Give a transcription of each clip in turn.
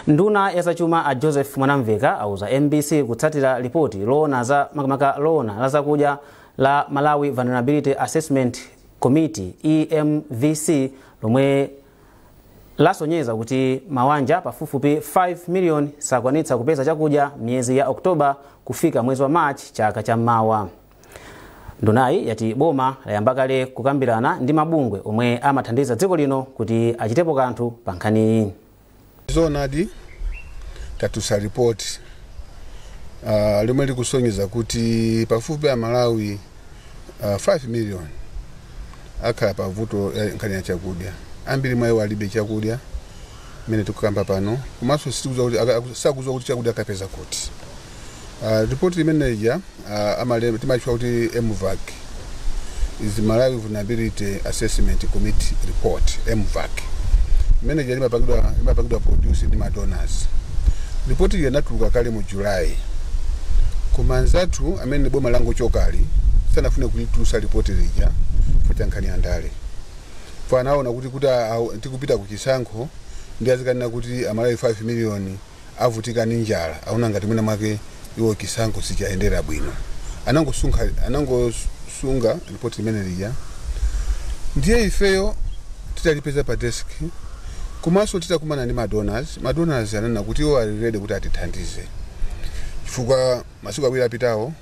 Nduna ya zachuma a Joseph Mwanamveka auza MBC kutsatira ripoti loona za makamaka loona la zakudya la Malawi Vulnerability Assessment Committee EMVC lomwe lasonyeza kuti mawanja pafupifupi 5 million sakwanitsa kupeza chakudya miezi ya Oktoba kufika mwezi wa March chaka cha mawa. Ndunayi yati boma layamba kale kukambirana ndi mabungwe omwe amathandiza dziko lino kuti achitepo kanthu pa nkhaniyi. Zonadi tatusa report limwe likusonyeza kuti pafupi a Malawi 5 million akhala pavuto nkhani ya chakudya. Ambiri mwayo alibe chakudya mene tukamba pano komanso sakuzwa kuti chakudya kapeza kuti. Report imeneja amalema timachwa kuti MVAC is Malawi Vulnerability Assessment Committee report. MVAC manager imapagidwa produce ndi donors. Report iyi inatuluka kale mu July. Kumanzatu amene boma lango chokali sanafune kulitusa report lija futa nkhani ya ndale. Fanaona kuti tikupita ku chisankho ndi azikanena kuti Amalawi 5 million avutika ndi njala auna ngati mwina mwake iwo chisankho sichaendera bwino. Anangosunga report imene lija. Ndiye ifeyo titalipeza pa desk. Kumaso titakumana ndi madonors anana kuti iwo ali ready kuti atithandize. Chifukwa masiku awiri apitawo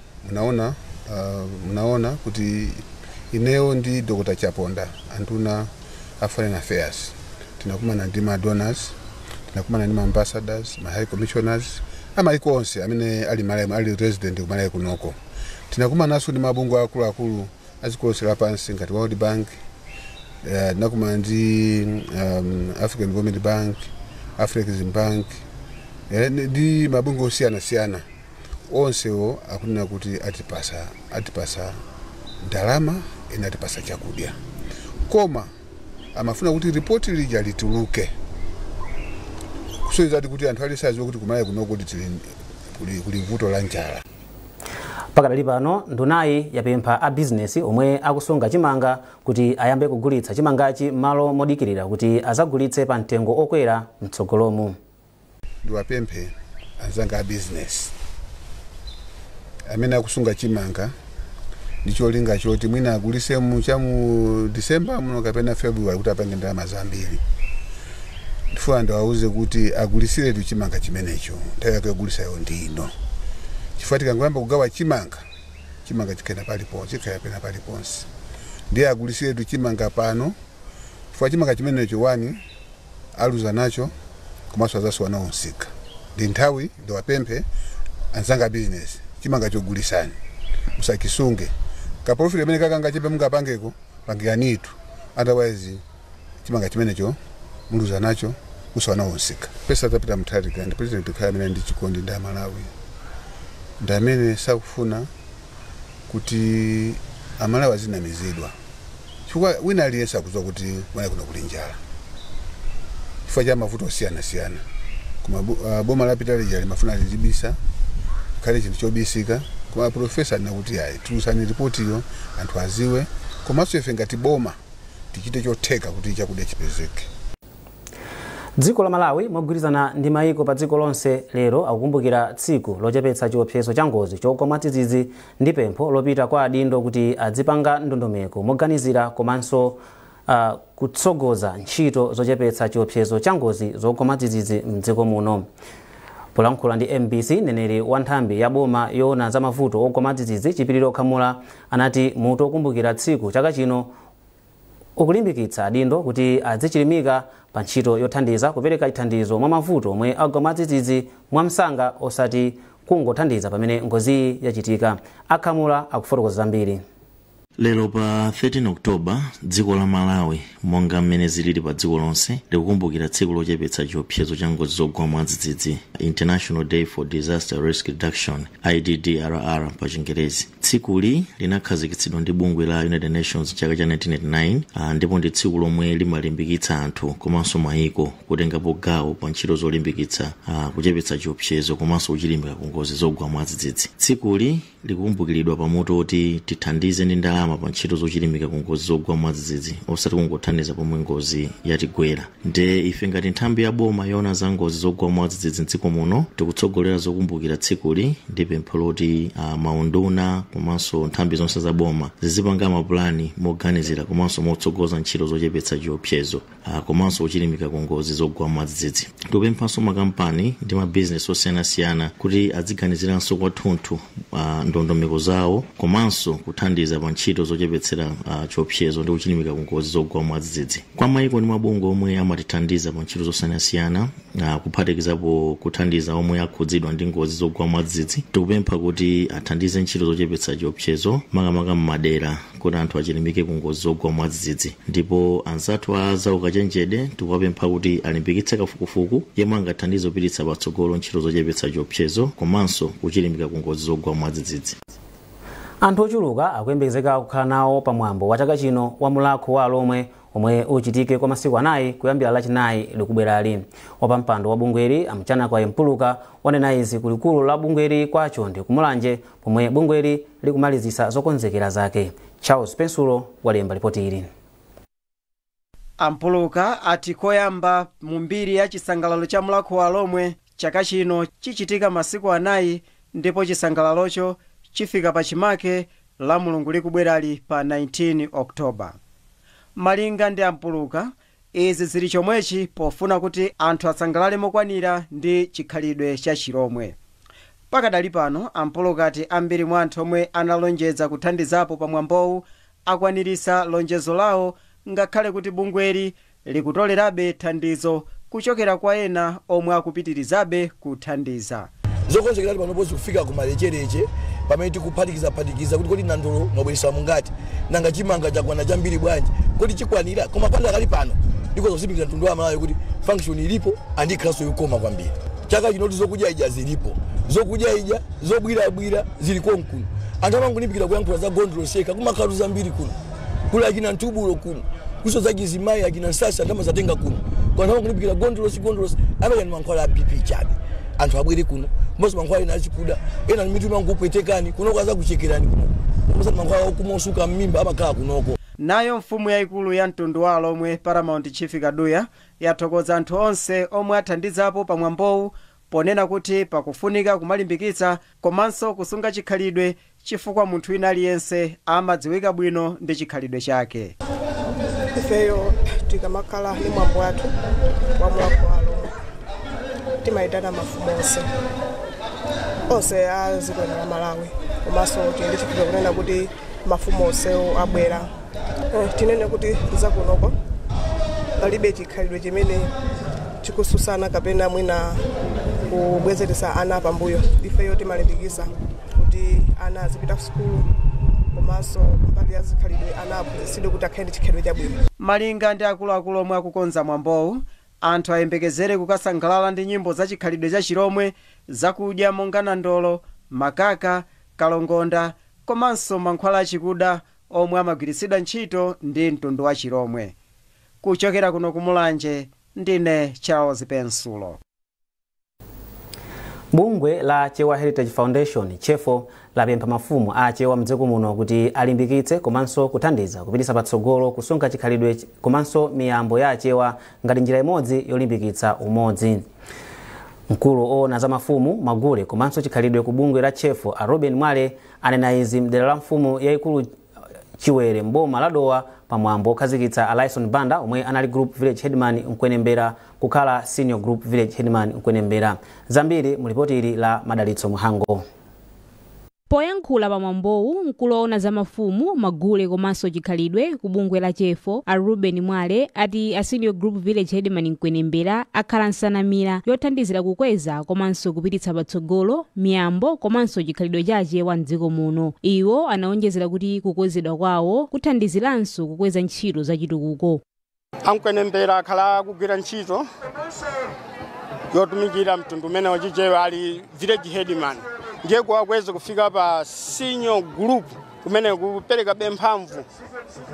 munaona kuti ineo ndi Dr. Chaponda Antuna Foreign Affairs. Tinakumana ndi madonors, tinakumana ndi ambassadors, high commissioners, amaiko onse amene ali Malawi ali resident kumalawi kunoko. Tinakumana naso ndi mabungwe akulu azikolosera pansi ngati World Bank, nakumana ndi African Development Bank, African Bank, ndi mabungwe osiyana onsewo akunena kuti atipasa ndalama ena atipasa chakudya. Koma amafuna kuti report lija lituluke kusoza kuti anthu alisaziwe kuti kumalawi kunoko kuli vuto la njala. Pakadali pano ndunayi yapempha a business omwe akusunga chimanga kuti ayambe kugulitsa chimangachi malo modikirira kuti azagulitse pa mtengo okwera mtsogolomu. Ndiwapemphe anzanga a business amene akusunga chimanga ndicholinga choti mwina agulise mu December muno kapena February kuti apange ndalama zambiri. Ndifuna ndawauze kuti agulisire tu chimanga chimenecho nthawi yake yogulisa yo ndino. Chifatika ngoyamba kugawa chimanga chikena paliponse chikayapena paliponse. Ndiye agulisire tu chimanga pano chifukwa chimanga chimenecho wani aluza nacho komanso azasowa nawo nsika. Ndi nthawi ndiwapemphe anzanga business chimanga chogulisani musakisunge ka profit amene kakanga chipe mungapangeko pangiranitu otherwise chimanga chimenecho muluza nacho kusowa nawo nsika. Pesa tapita mtharika ndi president kaya amene ndi chikondi ndi Malawi ndamene sakufuna kuti Amalawi azinamizidwa chifukwa wina aliyense akuzwa kuti mwana kuna kuli njala chifukwa cha mavuto osiyana. Koma boma lapita lija limafuna lizibisa kale chinthu chobisika. Koma professor nakuti ayi tulusani report iyo anthu aziwe komanso ife ngati boma tichite chotheka kuti chakudya chipezeke. Dziko la Malawi mogwirizana ndi maiko pa dziko lonse lero akukumbukira tsiku lochepetsa chiopsezo cha ngozi chogwa mwadzidzidzi ndi pempho lopita kwa adindo kuti adzipanga ndondomeko moganizira komanso kutsogoza ntchito zochepetsa chiopsezo cha ngozi zogwa mwadzidzidzi mdziko muno. Polankhula ndi MBC neneri wa nthambi ya boma yoona za mavuto ogwa mwadzidzidzi Chipiriro Khamula anati muto kumbukira tsiku chaka chino ukulimbikitsa adindo kuti adzichilimika pa ntchito yothandiza kupereka ithandizo mwa mavuto omwe agwa mwadzidzidzi mwamsanga osati kungothandiza pamene ngozi yachitika. Akhamula akufotokoza zambiri. Lero pa 13 Oktoba dziko la Malawi monga mmene zilili pa dziko lonse likukumbukira tsiku lochepetsa chiopsezo cha ngozi zogwa mwadzidzidzi, International Day for Disaster Risk Reduction, IDDRR pa Chingerezi. tsikuli linakhazikitsidwa ndi bungwe la United Nations chaka cha 1989 ndipo ndi tsiku lomwe limalimbikitsa anthu komanso mayiko kutengapo gawo pa ntchito zolimbikitsa kuchepetsa chiopsezo komanso kuchilimbika ku ngozi zogwa mwadzidzidzi. Tsikuli likumbukiridwa pamutu oti tithandize ndi ndalama pa ntchito zochilimbika ku ngozi zogwa mwadzidzidzi osati kungothandiza pomwe ngozi yatigwera. Nde ife ngati nthambi ya boma yona za ngozi zogwa mwadzidzidzi mdziko muno tikutsogolera zokumbukira tsikuli ndi pempho loti maunduna komanso nthambi zonse za boma zizipanga mapulani moganizira komanso motsogoza ntchito zochepetsa chiopsezo komanso kuchilimbika ku ngozi zogwa mwadzidzidzi. Tikupemphanso makampani ndi mabizinesi osiyanasiyana kuti aziganiziranso kwathunthu ndondomeko zawo komanso kuthandiza pa ntchito zochepetsera chiopsezo ndi kuchilimbika ku ngozi zogwa mwadzidzidzi. Kwa mayiko ndi mabungwe omwe amatithandiza pa ntchito zosiyanasiyana kuphatikizapo kuthandiza omwe akhudzidwa ndi ngozi zogwa mwadzidzidzi, tikupempha kuti athandize ntchito zochepetsa chiopsezo makamaka m'madera kuti anthu achilimbike ku ngozi zogwa mwadzidzidzi. Ndipo anzathu a zaukachenjede tikuwapempha kuti alimbikitse kafukufuku yemwe angathandize kupititsa patsogolo ntchito zochepetsa chiopsezo komanso kuchilimbika ku ngozi zogwa mwadzidzidzi. Anthu ochuluka akuyembekezeka kukhala nawo pamwambo wa chaka chino wa mulakho wa alomwe omwe uchitike kwa masiku 4 kuyambira lachinayi likubwerali. Wapampando wa bungweri amchana kwa Mpuluka wanena izi kulikulu la bungweri kwacho ndi kumulanje pomwe bungweri likumalizisa zokonzekera zake. Charles Pensulo walemba ripoti ili. Ampuluka ati koyamba mumbiri ya chisangalalo cha mulakho wa alomwe chaka chino chichitika masiku 4 ndipo chisangalalocho chifika pa chimake la mulungu likubwerali pa 19 Oktoba. Malinga ndi Ampuluka izi zili chomwechi pofuna kuti anthu asangalale mokwanira ndi chikhalidwe cha Chiromwe. Pakadali pano Ampuluka ati ambiri mwa anthu omwe analonjeza kuthandizapo pamwambowu akwanirisa lonjezo lawo ngakhale kuti bungweri likutolerabe thandizo kuchokera kwa ena omwe akupitirizabe kuthandiza. Zokonzekera panopozi kufika ku malechereche pamene tikuphatikiza kuti kodi nandolo mwabweresa mungati nanga chimanga chakwana chambiri bwanji kodi chikwanira koma panda kali pano ndiko zosimikiza mtundu wa Malawi kuti function ilipo andi klaso yokoma kwambiri. Chaka chino zokudya ija zilipo, zokudya ija zobwira zili konkuno. Anthu amangunimbikira kuyankhula za gondolo sheka kumakhalu zambiri kuno kula akina ntubulo kuno kuso zakizimayi akina nsasa ndama zatenga kuno kwa anthu amangunimbikira gondolo amayani mankhwala BP chabe anthu abwere kuno mbozi mankhwala ina achikuda ena mitu mangupwetekani kuno kwaza kuchekerani kuno mbozi mankhwala okumosuka mmimba amakhala kunoko. Nayo mfumu yaikulu ya mtundu wa alomwe Paramount Chief Kaduya yathokoza anthu onse omwe athandizapo pamwambowu ponena kuti pakufunika kumalimbikitsa komanso kusunga chikhalidwe chifukwa munthu wina aliyense amadziwika bwino ndi chikhalidwe chake. Ifeyo tikamakhala ni mwambo wathu wa mulakho wa alomwe timayitana mafumu onse a dziko la Malawi komanso tiyende chifukwa kunena kuti mafumu onsewo abwera. Tinene kuti zakunoko palibe chikhalidwe chimene chikususana kapena mwina kubwezeresa ana pambuyo. Ifeyo timalimbikitsa kuti ana azipita ku sukulu komanso mbali ya zikhalidwe ana aphunzitsidwe kuti akhale ndi chikhalidwe chabwino. Malinga ndi akuluakulu omwe akukonza mwambowu anthu ayembekezere kukasangalala ndi nyimbo za chikhalidwe cha Chiromwe zakudya monga nandolo, makaka, kalongonda komanso mankhwala achikuda omwe amagwiritsidwa ntchito ndi mtundu wa Chiromwe. Kuchokera kuno kumulanje ndine Charles Pensulo. Bungwe la Chewa Heritage Foundation Chefo lapempha mafumu a Chewa mdziko muno kuti alimbikitse komanso kuthandiza kupititsa patsogolo kusunga chikhalidwe komanso miyambo ya Chewa ngati njira imodzi yolimbikitsa umodzi. Mkulu oona za mafumu magule komanso chikhalidwe ku bungwe la Chefo a Ruben Mwale anena izi mdera la mfumu yaikulu Chiwere mboma la Dowa pamwambo okhazikitsa Alison Banda omwe anali Group Village Headman Nkwenembera kukhala Senior Group Village Headman Nkwenembera. Zambiri mulipoti ili la Madalitso Muhango. Poyankhula pamwambowu mkulu oona za mafumu magule komanso chikhalidwe ku bungwe la Chefo a Ruben Mwale ati a Senior Group Village Headman Nkwenembera akhala nsanamira yothandizira kukweza komanso kupititsa patsogolo miyambo komanso chikhalidwe cha Chewa mdziko muno. Iwo anaonjezera kuti kukwezedwa kwawo kuthandiziranso kukweza ntchito za chitukuko. Nkwenembera akhala kugwira ntchito yotumikira mtundu umene wachichewa ali Village Headman ndiye kwakweza kufika pa senior group kumene kupereka bemphamvu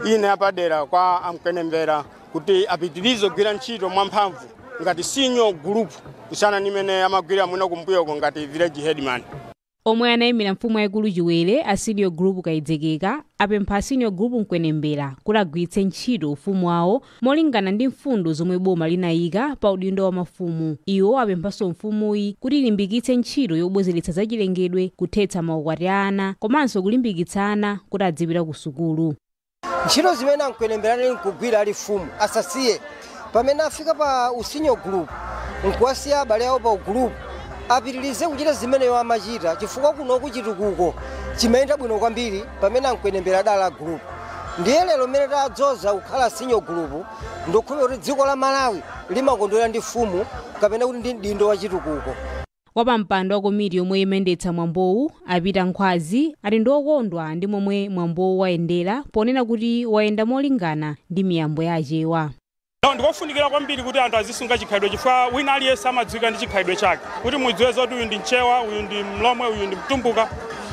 ine apadera kwa amkwenemvera kuti apitirize kugwira ntchito mwamphamvu ngati senior group kusana nimene amagwira mwina kumbuyoko ngati village headman. Omwe anayimira mfumu yaikulu Chiwere a senior group Kaidzekeka apempha senior group Mkwenemvera kuti agwiritse ntchito ufumu wawo molingana ndi mfundo zomwe boma linayika pa udindo wa mafumu. Iwo apemphanso mfumuyi kuti ilimbikitse ntchito yobwezeretsa zachilengedwe, kuthetsa maukwati a ana komanso kulimbikitsa ana kuti adzipita ku sukulu. Ntchito zimene Mkwenemvera nkugwira ali mfumu asasiye pamene afika pa senior group nkuwasiya abale awo pa group apitirize kuchita zimene amachita chifukwa kuno kuchitukuko chimayenda bwino kwambiri pamene Mkwenemvera adala group. Ndiye lero mmene tadzoza kukhala senior group ndikukhulupirira kuti dziko la Malawi limakondwera ndi mfumu kapena kuti ndi dindo wa chitukuko. Wapampando wa komiti yomwe imendetsa mwambowu apita Nkhwazi ali ndokondwa ndi momwe mwambowu wayendera ponena kuti wayenda molingana ndi miyambo ya achewa. Ndikofunikira kwambiri kuti anthu azisunga chikhalidwe chifukwa wina aliyense amadziwika ndi chikhalidwe chake kuti mudziwe zoti uyu ndi mchewa, uyu ndi mlomwe, uyu ndi mtumbuka,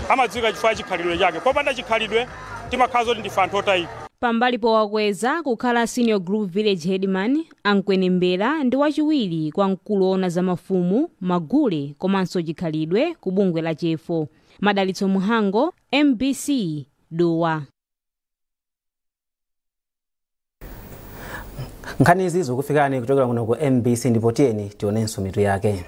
amadziwika chifukwa chikhalidwe chake. Popanda chikhalidwe timakhala zoti ndife anthu otayika. Pambali powakweza kukhala senior group village headman Mkwenemvera ndi wachiwiri kwa mkulu ona za mafumu Magule komanso chikhalidwe ku bungwe la Chefo. Madalitso Muhango, MBC Dowa. Nkhani izi zikufikani kuchokera kuno ku MBC ndipo tiyeni tionenso mitu yake.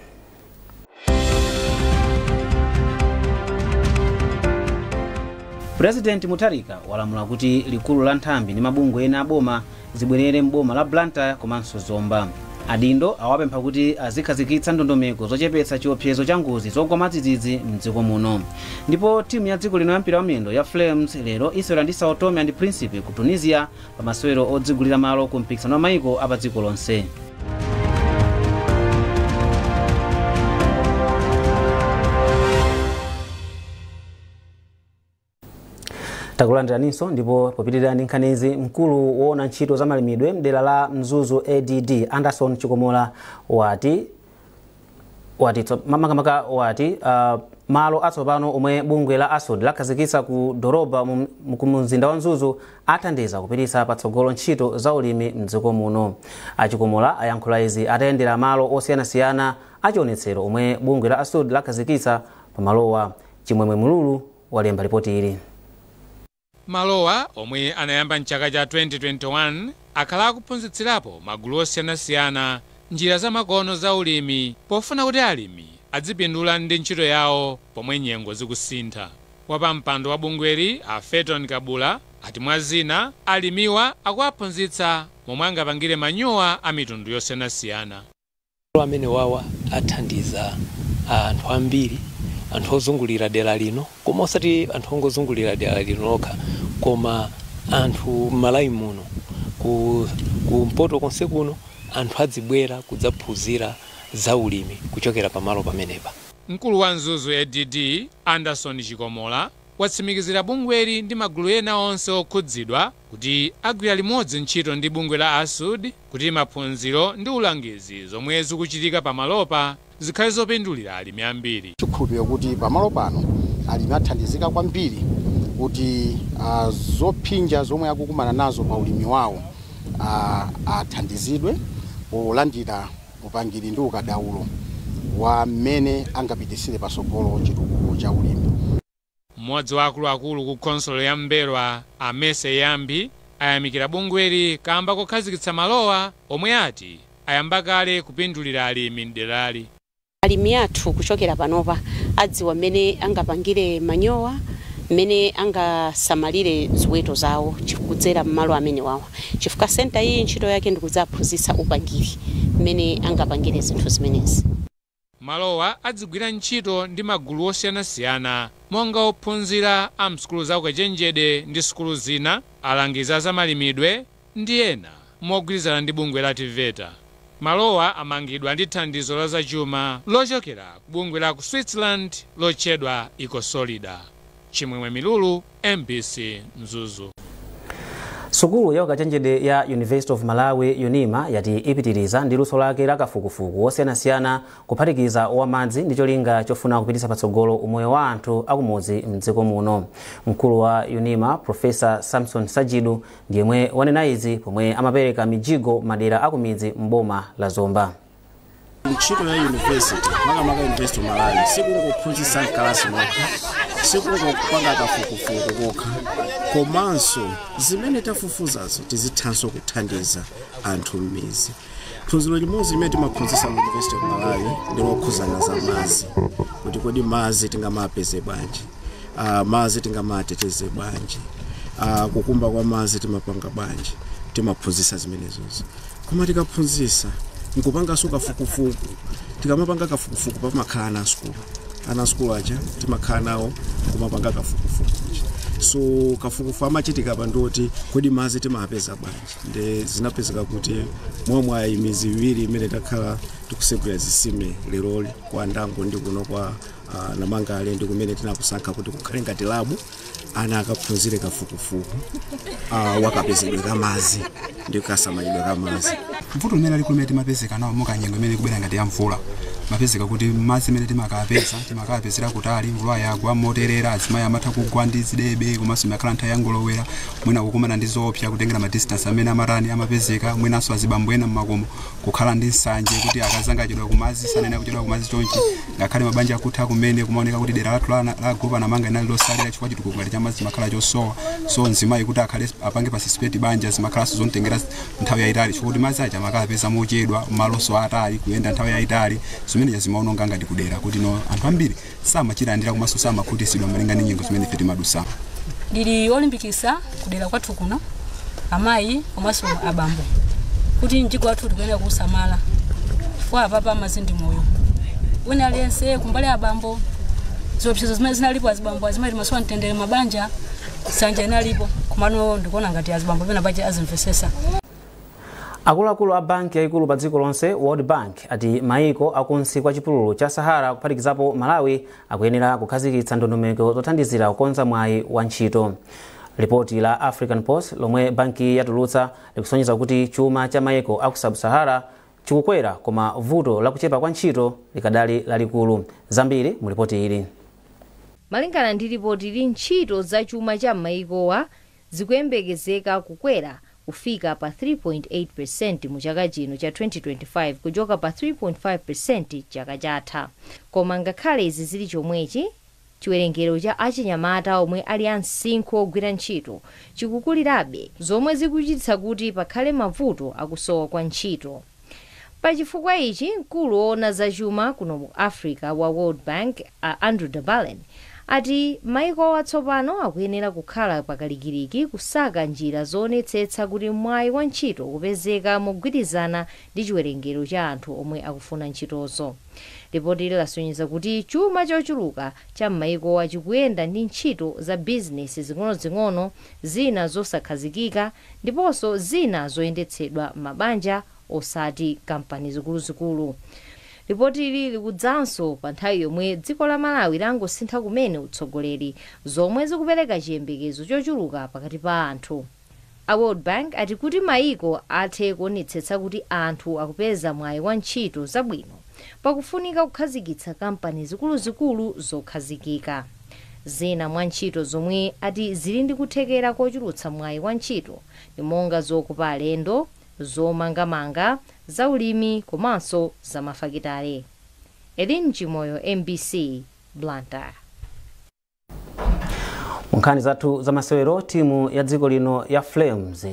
President Mutharika walamula kuti likulu la nthambi ndi mabungwe ena aboma zibwerere mboma la Blantyre komanso Zomba. Adindo awapempha kuti azikhazikitsa ndondomeko zochepetsa chiopsezo cha ngozi zogwa madzidzidzi mdziko muno. Ndipo timu ya dziko lino ya mpira wa miyendo ya Flames lero isewera ndi Sao Tome and Principe ku Tunisia pa masewero odzigulira malo ku mpikisano wa maiko apa dziko lonse. Takulandiraninso ndipo popitirira ndi nkhani izi mkulu woona ntchito za malimidwe mdera la Mzuzu ADD Anderson Chikomola wati malo atsopano omwe bungwe la ASUD lakhazikitsa ku doroba mu mzinda wa Mzuzu athandiza kupititsa patsogolo ntchito za ulimi mdziko muno. Achikomola ayankhula izi atayendera malo osiyanasiyana achionetsero omwe bungwe la ASUD lakhazikitsa pa malowa. Chimwemwe Mululu walemba ripoti ili. Malowa omwe anayamba mchaka cha 2021 akhala akuphunzitsirapo magulu osiyanasiyana njira za makono za ulimi pofuna kuti alimi adzipindula ndi ntchito yawo pomwe nyengo zikusintha. Wapampando wa bungweri a Feton Kabula ati mwazina alimiwa akuwaphunzitsa momwe angapangire manyowa a mitundu yosiyanasiyana. Amene wawa athandiza anthu ambiri, anthu ozungulira dera lino, koma osati anthu ongozungulira dera lino lokha, koma anthu Malawi muno ku mpoto konse kuno anthu adzibwera kudzaphunzira za ulimi kuchokera pamalo pamenepa. Mkulu wa Mzuzu ADD Anderson Chikomola watsimikizira bungweri ndi magulu ena onse okhudzidwa kuti agwira limodzi ntchito ndi bungwe la ASUD kuti maphunziro ndi ulangizi zomwe zikuchitika pamalopa zikhale zopindulira alimi ambiri. Chikhulupiriro kuti pamalo pano alimi athandizika kwambiri kuti zophinja zomwe akukumana nazo pa ulimi wawo athandizidwe polandira upangiri ndi ukadaulo wa mmene angapitisire pasogolo chitukuko cha ulimi. Mmodzi wa akuluakulu ku konsolo ya Mberwa Amese Yambi ayamikira bungweri kamba kukhazikitsa malowa omwe ati ayamba kale kupindulira alimi mderali. Alimi athu kuchokera panopa adziwa mmene angapangire manyowa, mmene angasamalire ziweto zawo kudzera mmalo amene wawo. Chifukwa senta iyi ntchito yake ndikudzaphunzitsa upangiri mmene angapangire zinthu zimenezi. Malowa adzigwira ntchito ndi magulu osiyanasiyana monga ophunzira a msukulu za ukachenjede ndi sukulu zina, alangiza za malimidwe ndi ena mogwirizana ndi bungwe la TVETA. Malowa amangidwa ndi thandizo la zachuma lochokera ku bungwe la ku Switzerland lotchedwa Ecosolida. Chimwemwe Milulu, MBC Mzuzu. Sukulu ya ukachenjede ya University of Malawi UNIMA yati ipitiriza ndi luso lake la kafukufuku wosiyanasiyana kuphatikiza wamadzi ndi cholinga chofuna kupititsa patsogolo umoyo wa anthu akumudzi mdziko muno. Mkulu wa UNIMA Professor Samson Sajidu ndiyemwe wanena izi pomwe amapereka mijigo madera akumidzi mboma la Zomba. Ntchito ya university makamaka University of Malawi sikungophunzitsa mkalasi mwakha, sikungopanga kafukufuku kokha, komanso zimene tafufuzazo tizithanso kuthandiza anthu m'mizi. Phunziro limodzi limene timaphunzitsa mu University of Malawi ndi lokhuzana za madzi, kuti kodi madzi tingamapeze bwanji, madzi tingamateteze bwanji, kukumba kwa madzi timapanga bwanji, timaphunzitsa zimenezozo. Koma tikaphunzitsa nkupanga suka fukufuku, tikamapanga kafukufuku pamakhala ana skulu aja timakhala nawo kumapanga kafukufuku. So kafukufuku amachitika pandoti kodi madzi timapeza bwanji, ndi zinapezeka kuti momwe imizi iwiri imene takhala tikusegula zisime leroli kwa Ndango ndi kuno kwa Namangale ndi kumene tinakusankha kuti kukhale ngati labu ana akaphunzire kafukufuku wakapezedwe kamadzi ndi kasamalidwe kamadzi. Mvuto imene likumene timapezeka nawo mukanyengo imene kubera ngati ya mvula, mapezeka kuti madzi imene timakapezera kutali mvula yagwa moterera azimayi amatha kugwa ndi zidebe, komanso makhala nthawi yangolowera mwina kukumana ndi zoopsa kutengera ma distance amene amatani amapezeka, mwinanso azibambo ena mmakomo kukhala ndi nsanje kuti akazanga achedwa kumadzi sanena kuchedwa kumadzi chonchi, ngakhale mabanja akutha kumene kumaoneka kuti dera lathu la group Namanga inali losalira chifukwa chitukuko cha madzi makhala chosowa. So nzimayi kuti akhale apange participate banja zimakhala zontengera nthawi yayitali chifukwa kuti madzi aja makapeza mochedwa maloso atali kuyenda nthawi yayitali. Zimene yazimaononga ngati kudera kuti no anthu ambiri samachilandira komanso samakhutisidwa malinga ndi nyengo zimene ife timadusa. Ndili olimpikisa kudera kwathu kuno amayi komanso abambo kuti mjigo wathu tikuyenera kusamala chifukwa apapa madzi ndi moyo. Wina aliyense kumbali abambo zoopsezo zimene zinalipo azibambo azimayi timasowa mtendere mabanja nsanje inalipo komano ndikuona ngati azibambo pena pache azimvesesa. Akuluakulu a banki yaikulu pa dziko lonse World Bank ati maiko akunsi kwa chipululu cha Sahara kuphatikizapo Malawi akuyenera kukhazikitsa ndondomeko zothandizira kukonza mwayi wa ntchito. Ripoti la African Post lomwe banki yatulutsa likusonyeza kuti chuma cha maiko aku Sub-Sahara chikukwera koma vuto la kuchepa kwa ntchito likadali lalikulu. Zambiri mu ripoti ili. Malingana ndi ripoti ili ntchito za chuma cha maikowa zikuyembekezeka kukwera kufika pa 3.8% mu chaka chino cha 2025 kuchoka pa 3.5% chaka chatha. Koma ngakhale izi zili chomwechi, chiwerengero cha achinyamata omwe ali amsinkhu ogwira ntchito chikukulirabe, zomwe zikuchititsa kuti pakhale mavuto akusowa kwa ntchito. Pachifukwa ichi, mkulu woona za chuma kuno mu Africa wa World Bank Andrew Dabalen ati maiko watsopano akuyenera kukhala pakalikiliki kusaka njira zoonetsetsa kuti mwayi wa ntchito kupezeka mogwirizana ndi chiwerengero cha anthu omwe akufuna ntchitozo. Ripoti lasonyeza kuti chuma chochuluka cha maiko chikuyenda ndi ntchito za bizinesi zing'onozing'ono, zina zosakhazikika ndiponso zina zoyendetsedwa mabanja osati kampani zikuluzikulu. Ripoti ili likudzanso pa nthawi yomwe dziko la Malawi langosintha kumene utsogoleri, zomwe zikupereka chiyembekezo chochuluka pakati pa anthu. A World Bank ati kuti maiko athe kuonetsetsa kuti anthu akupeza mwayi wa ntchito zabwino pakufunika kukhazikitsa kampani zikuluzikulu zokhazikika. Zina mwa ntchito zomwe ati zili ndi kuthekera kochulutsa mwayi wa ntchito ndi monga zokopa alendo, zomangamanga, zaulimi komanso zamafakitale. Edin Chimoyo, MBC, Blantyre. Nkhani zathu za masewero, timu ya dziko lino ya Flames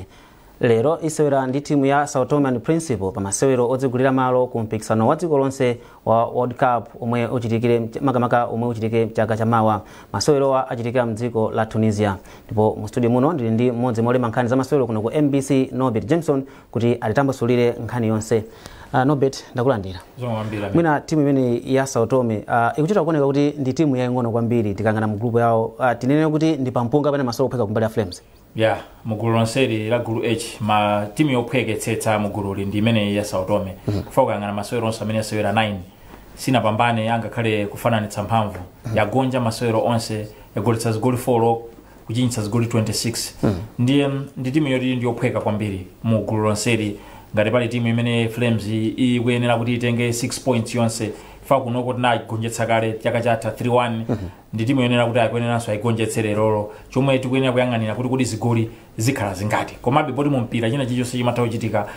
lero isewera ndi timu ya Sao Tome and Principe pa masewero odzigulira malo ku mpikisano wa dziko lonse wa World Cup omwe uchitikire makamaka omwe uchitike chaka chamawa. Masewero achitikira mdziko la Tunisia. Ndipo mu studio muno ndili ndi mmodzi mwa nkhani za masewero kuno ku MBC, Norbert Jameson, kuti alitambasulire nkhani yonse. Norbert, ndakulandira. Mwina timu imene ya Sao Tome ikuchita kuoneka kuti ndi timu yaing'ono kwambiri tikangana mu group yawo, tinene kuti ndi pampunga pene masewero kupheka kumbali ya Flames. Yeah, mugulu lonseri la gulu H ma timu yophweketsetsa mugulu ndi imene ya Sao Tome. Kufoka ngana masewero onse amene asewera 9 sina pambane angakhale kufananitsa mphamvu. Yagonja masewero onse, yagoletsa zigoli 4 kuchinyitsa zigoli 26 ndiye ndi timu yoti ndiyophweka kwambiri mu gulu lonseli ngati pali timu imene Flames ikuyenera kuti itenge 6 points yonse fa kunoko tinagonjetsa kale chaka chatha 3-1 ndi timu yoyenera kuti akuyeneranso ayigonjetsere lero chomwe tikuyenera kuyang'anira kuti zigoli zikhala zingati komabe poti mu mpira china chilichonse chimatha kuchitika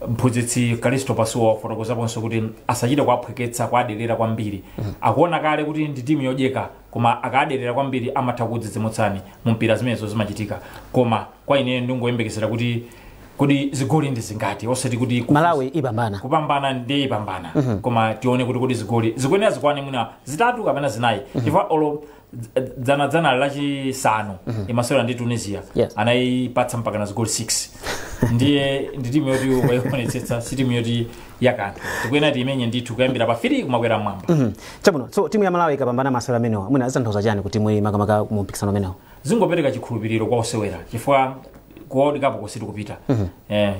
mphunzitsi Calisto Pasuwa wafotokozaponso kuti asachite kuaphweketsa kuaderera kwambiri akuona kale kuti ndi timu yodyeka koma akaderera kwambiri amatha kudzidzimutsani mu mpira zimenezo zimachitika koma kwa ine ndingoyembekezera kuti zigoli ndi zingati osati kuti Malawi ipambana kupambana ndi ipambana koma tione kuti zigoli zikuyenera zikwane mwina zitatu kapena zinayi chifukwa olo dzana lachisanu imasewera ndi Tunisia anayipatsa mpaka na zigoli 6 ndiye ndi timu yoti waionetsetsa si timu yoti yakanthu tikuyenera timenye ndithu kuyambira pa 3 kumakwera mwamba chabwino so timu ya Malawi ikapambana masewera amenewa mwina zitanthauza chani kuti timu makamaka mu mpikisano amenewa zingopereka chikhulupiriro kwa osewera chifukwa ku World Cup kusiti kupita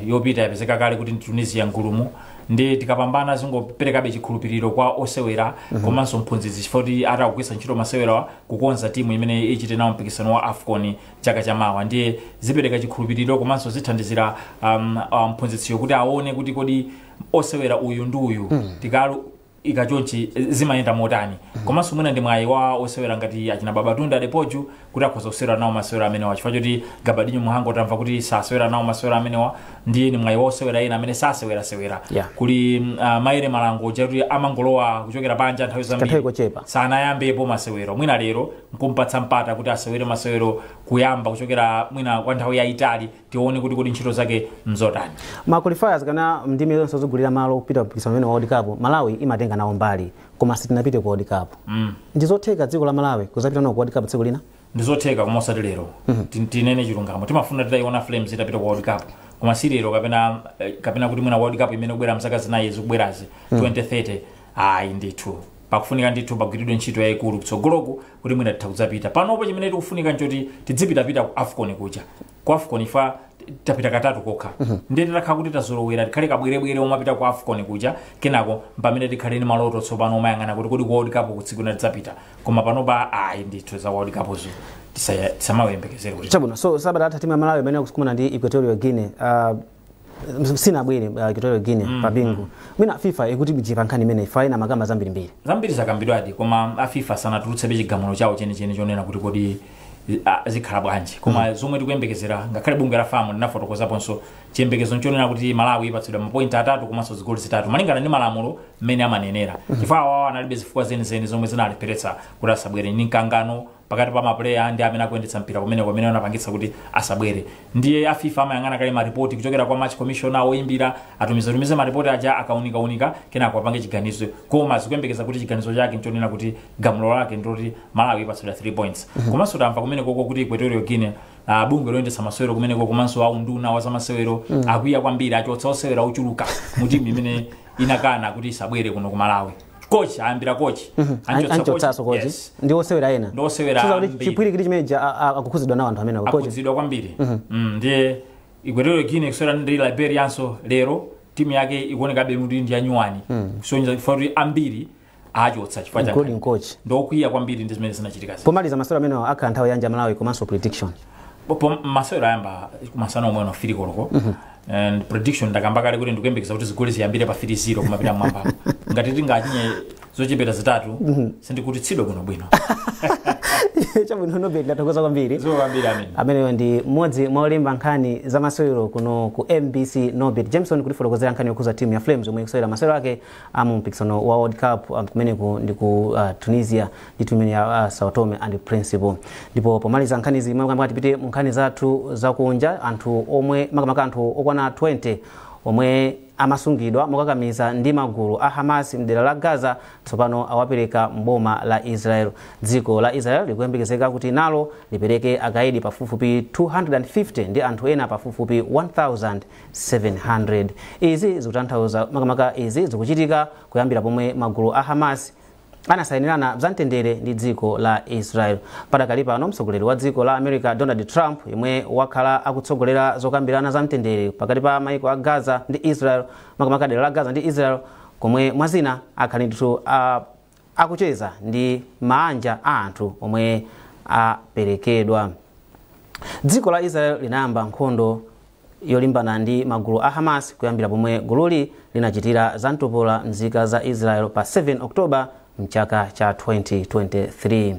yopita yapezeka kale kuti Tunisia ngulumu ndi tikapambana zingoperekabe chikhulupiriro kwa osewera komanso mphunzitsi chifukwa atakugwisa ntchito masewera kukonza timu imene ichite nawo mpikisano wa AFCON chaka chamawa ndiye zipereka chikhulupiriro komanso zithandizira mphunzitsiyo kuti aone kuti kodi osewera uyu ndi uyu tikalu ikachonchi zimayenda motani komanso mwina ndi mwayi wa osewera ngati achina Babatunda Depoju kuti akhoza kusewera nawo masewera amenewa chifukwa choti Gabadinho Muhango tamva kuti sasewera nawo masewera amenewa ndiye ni mwayi wa osewera ena amene sasewera kuli Maire Malango choti amangolowa kuchokera panja nthawi zambiri sanayambepo masewero mwina lero nkumpatsa mpata kuti asewere masewero kuyamba kuchokera mwina kwa nthawi yayitali tione kuti ntchito zake mzotani ma qualifiers kana ndime zonse zogulira malo kupita mpikisano wa World Cup Malawi imatenga nawo mbali koma sitinapite ku World Cup ndizotheka dziko la Malawi kuzapita nawo ku World Cup tsiku lina ndizotheka koma osati lero tinene chilungamo timafuna titayiona Flames itapita ku World Cup koma si lero kapena kuti mwina World Cup imene kubwera msaka zinayi zikubwerazi 2030 ayi ndithu pakufunika ndithu pagwiridwe ntchito yayikulu kutsogoloku kuti mwina titha kudzapita panopo chimene tikufunika nchoti tidzipitapita ku AFCON kuja ku AFCON ifa tapita katatu kokha ndiye titakhala kuti tazolowera tikhale kabwerebwere omapita ku AFCON kuja kenako pamene tikhale ni maloto tsopano omayang'ana kuti ku World Cup kutsiku na tidzapita koma panopa ayi ndithu za World Cup zo tisamayembekezere kuti chabwino so sabata timu ya Malawi imene kusukumana ndi Equatorial Guinea sina bwere Equatorial Guinea pabingu mwina FIFA ikuti bijipankhani imene ifa ina magamba zambiri zakambidwadi koma FIFA sanatulutse chigamulo chawo chenicheni chonena kuti kodi zikhala bwanji koma zomwe tikuyembekezera ngakhale bungwe la FAM linafotokozaponso chiyembekezo chonena kuti Malawi ipatsidwa mapointi 3 komanso zigoli 3 malingana ndi malamulo mmene amanenera chifukwa awawo analibe zifukwa zenizeni zomwe zinaleperetsa kuti asabwere ni mkangano pakati pa mapuleya ndi amene akuyendetsa mpira kumene anapangitsa kuti asabwere ndiye FIFA amayang'ana kale maripoti kuchokera kwa match commissioner oyimbira atumize maripoti aja akaunika kenako apange chiganizo koma zikuyembekeza kuti chiganizo chake nchonena kuti gamulo lake ndoti Malawi ipatsidwa 3 points komanso tamva kumene koko kuti Equatorial Guinea bungwe loyendetsa masewero kumene koko komanso aunduna wa zamasewero akwiya kwambiri achotsa osewera ochuluka mu timu imene inakana kuti isabwere kuno ku Malawi coach ayambira coach anchotsaso coach ndi osewera ena ndi osewera chipwiri kili chimeja akukhuzidwa nawo anthu amene akukhuzidwa kwambiri ndiye Equatorial Guinea kusewera ndi Liberianso lero timu yake ikuonekabe kuti ndi anyuwani kusonyeza kuti ambiri achotsa chifukwa including coach ndokwiya kwambiri ndi zimene zinachitika pomaliza masewera amene akhala nthawi yanja Malawi komanso prediction masewera ayamba kumasana omwe no koloko and prediction ndakamba kale kuti ndikuyembekeza kuti zigoli ziyambire pa 3-0 kumapita mwamba ngati tingachinye zochepera zitatu sindikutitsidwa bwino chabwino Nobel latokoza kwambiri amene ndi mmodzi mwa olemba nkhani za masewero kuno ku MBC Nobel Jameson kutifotokozera nkhani yokhuza timu ya Flames omwe ikusewera masewero ake amu mpikisano wa World Cup kumeneku ndi ku Tunisia ndi timu ya Sao Tome and Principe ndipo pomaliza nkhani izi mwakamba tipite mu nkhani zathu zakunja anthu omwe makamaka anthu okwana 20 omwe amasungidwa mokakamiza ndi magulu a Hamas mdera la Gaza tsopano awapereka mboma la Israel dziko la Israel likuyembekezeka kuti nalo lipereke akaidi pafupifupi 250 ndi anthu ena pafupifupi 1700 izi zikutanthauza makamaka izi zikuchitika kuyambira pomwe magulu a Hamas anasayinirana zamtendere ndi dziko la Israel padakali pano mtsogoleri wa dziko la America Donald Trump yemwe wakhala akutsogolera zokambirana zamtendere pakati pa maiko a Gaza ndi Israel makamaka dera la Gaza ndi Israel komwe mwazina akhalindithu akucheza ndi maanja a anthu omwe aperekedwa dziko la Israel linayamba nkhondo yolimbana ndi magulu a Hamas kuyambira pomwe gululi linachitira zamtopolo mzika za Israel pa 7 Oktoba mchaka cha 2023.